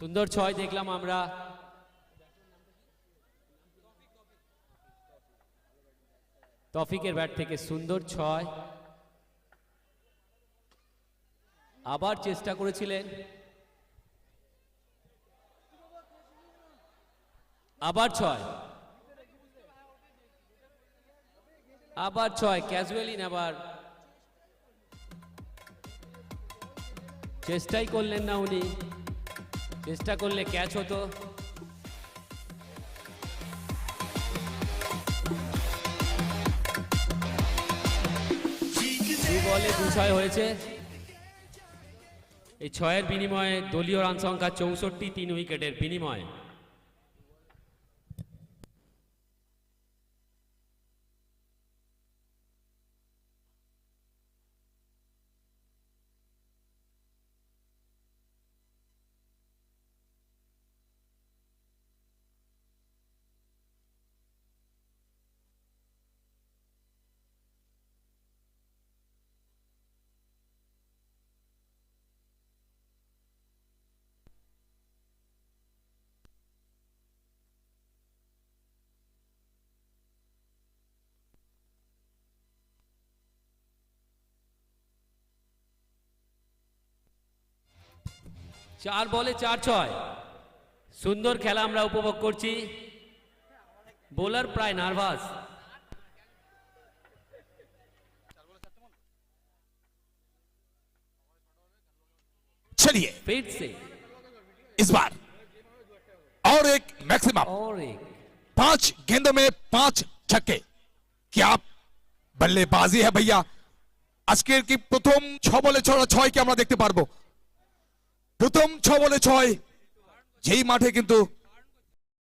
সুন্দর ছয় দেখলাম আমরা। তৌফিকের ব্যাট থেকে সুন্দর ছয়। আবার চেষ্টা করেছিলেন, আবার ছয়, আবার ছয়, ক্যাজুয়ালি নেবার চেষ্টাই করলেন না উনি। চেষ্টা করলে ক্যাচ হতো। দু বলে 2-6 হয়েছে। এই 6-এর বিনিময়ে দলীয় রান সংখ্যা 64, 3 উইকেটের বিনিময়ে। চার বলে 4-6। সুন্দর খেলা আমরা উপভোগ করছি। বোলার প্রায় নার্ভাস। चलिए फिर से इस बार और एक मैक्सिमम और एक 5 गेंदों में 5 छक्के। क्या बल्लेबाजी है भैया। আজকের কি প্রথম 6 বলে 6 কি আমরা দেখতে পারবো। প্রথম 6 বলে 6 যেই মাঠে কিন্তু